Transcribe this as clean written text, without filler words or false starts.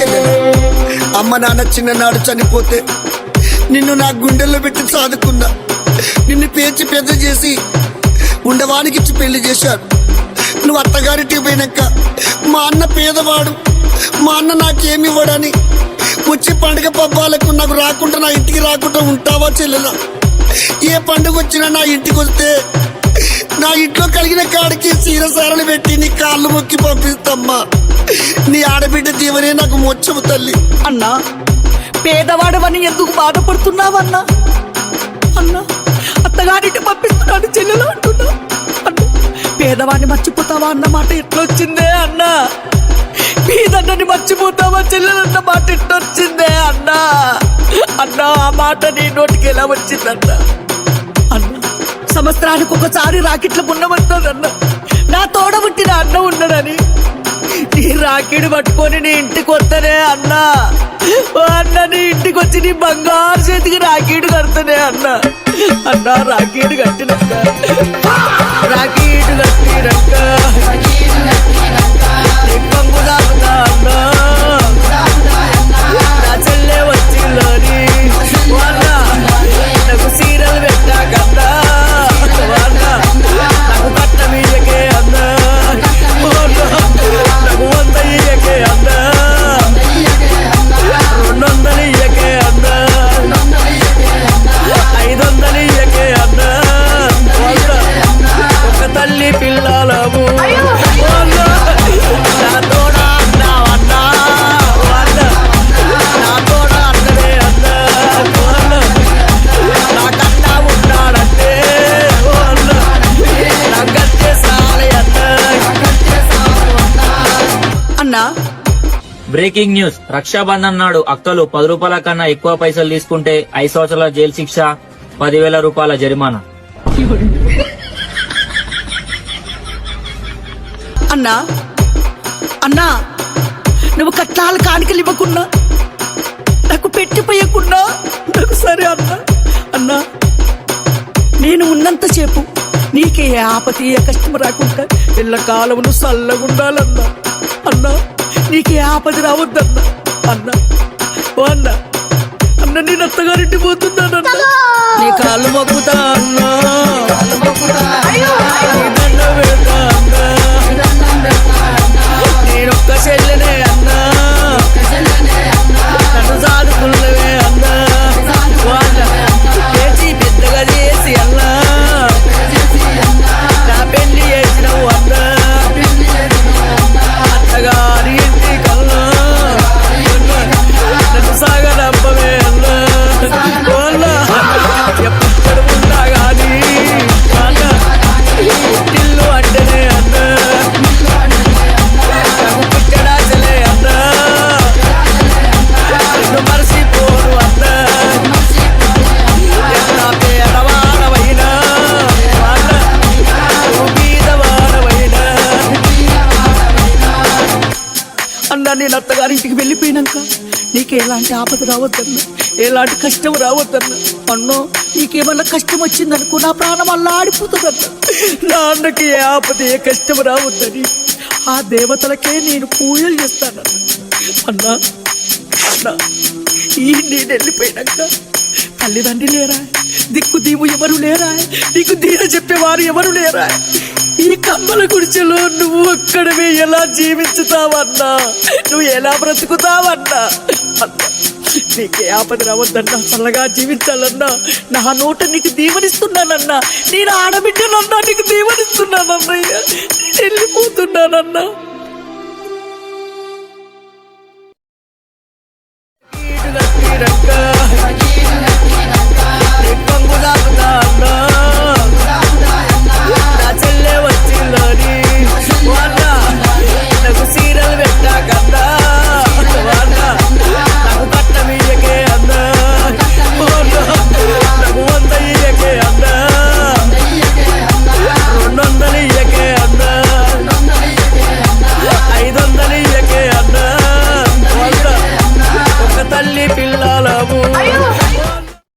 చెల్లెలా, అమ్మ నాన్న చిన్ననాడు చనిపోతే నిన్ను నా గుండెల్లో పెట్టి సాదుకున్నా. నిన్ను పేర్చి పెద్ద చేసి ఉండవానికిచ్చి పెళ్లి చేశాడు. నువ్వు అత్తగారింటికి పోయినాక మా అన్న పేదవాడు, మా అన్న నాకేమి ఇవ్వడని వచ్చే పండుగ పబ్బాలకు నాకు రాకుండా, నా ఇంటికి రాకుండా ఉంటావా చెల్లెలా? ఏ పండుగ వచ్చినా నా ఇంటికి వస్తే నా ఇంట్లో కలిగిన కాడికి సీరసారలు పెట్టి నీ కాళ్ళు మొక్కి పంపిస్తమ్మా. నీ ఆడబిడ్డ దీవనే నాకు మోక్షము తల్లి. అన్నా, పేదవాడవని ఎందుకు బాధపడుతున్నావన్నా? అన్నా, అత్తగారింటి పంపిస్తున్నాను చెల్లెలు అంటున్నా. అన్నా, పేదవాడిని మర్చిపోతావా అన్న మాట ఎట్లొచ్చిందే అన్నా? పేదన్నని మర్చిపోతావా చెల్లెలన్న మాట ఎట్లొచ్చిందే అన్నా? అన్నా, ఆ మాట నీ నోటికి ఎలా వచ్చిందన్నా? అన్నా, సంవత్సరానికి ఒకసారి రాకెట్ల పున్నమవుతుందన్న. నా తోడబుట్టిన అన్న ఉన్నాడని నీ రాకెడు పట్టుకొని నీ ఇంటికి వస్తేనే అన్నా, అన్న నీ ఇంటికి వచ్చి నీ బంగారు చేతికి రాకెడు కడతానే అన్నా. అన్నా, రాకెడు కట్టినాక పంగు తాగుతా అన్నా. నా చెల్లె వచ్చిలోని నాకు సీరలు పెట్టాకన్నా, నాకు కట్నం ఇయ్యకే అన్నా, నాకు 100 ఇయ్యకే అన్నా, 200 ఇయ్యకే అన్నా, 500 ఇయ్యకే అన్నా. ఒక తల్లి పిల్లలము నా తోడ అన్నావన్నా, నా తోడ అన్నదే అన్నా, నాకన్నా ఉన్నాడంటే నాకంటే సాలే అన్నా. అన్నా, బ్రేకింగ్ న్యూస్. రక్షాబంధన్ నాడు అక్కలు 10 రూపాయల కన్నా ఎక్కువ పైసలు తీసుకుంటే 5 సంవత్సరాల జైలు శిక్ష, 10,000 రూపాయల జరిమానా. అన్నా, అన్నా, నువ్వు కట్నాలు కాணிకలు ఇవ్వకున్నా, నాకు పెట్టిపోయకున్నా నాకు సరే అన్నా. అన్నా, నేను ఉన్నంతసేపు నీకే ఆపతి ఏ కష్టం రాకుండా ఎల్లకాలం నువ్వు చల్లగుండాలన్నా. అన్నా, నీకే ఆపది రావద్దన్నా. అన్నా, ఓ అన్నా, అన్న నేను అత్తగారింటి పోతున్నానన్నా. నీ కాళ్ళు మొక్కుతా అన్నా, దండం పెడతా అన్నా. నేనొక్క చెల్లెనే అన్నా, నన్ను సాదుకున్నవే అన్నా. చేసి పెద్దగా చేసి అన్నా, నా పెళ్లి చేసినవు అన్నా. అత్తగారి ఇంటి కన్నా నన్ను సాగనంపవే అన్నా. ఎప్పుడు ఉన్నా గానీ అన్నా, ఇల్లు అంటేనే అన్నా, నాకు పుట్టడాచలే అన్నా, నిన్ను మరసిపోను అన్నా. ఎంత పేదవాడవైనా అన్నా, నువ్వు బీదవాడవైనా అన్నా. నేను అత్తగారింటికి వెళ్ళిపోయినాక నీకు ఎలాంటి ఆపద రావద్దన్నా, ఎలాంటి కష్టం రావద్దన్నా. అన్నో, నీకేమన్నా కష్టం వచ్చిందనుకో నా ప్రాణం అలా ఆడిపోతుందన్నా. నా అన్నకి ఏ ఆపద ఏ కష్టం రావద్దని ఆ దేవతలకే నేను పూజలు చేస్తానన్నా. అన్నా, అన్నా, ఈ నేను వెళ్ళిపోయినాక తల్లిదండ్రి లేరా, దిక్కు దీవు ఎవరు లేరా, నీకు దీన చెప్పేవారు ఎవరు లేరా? ఈ కమ్మల గుడిచెలో నువ్వు ఒక్కడవే ఎలా జీవించుతావన్నా? నువ్వు ఎలా బ్రతుకుతావన్నా? అన్నా, నీకే ఆపద రావద్దన్నా, చల్లగా జీవించాలన్నా. నా నోట నీకు దీవనిస్తున్నానన్నా, నేను ఆడబిడ్డనన్నా, నీకు దీవనిస్తున్నానన్నయ్య. వెళ్ళిపోతున్నానన్నా.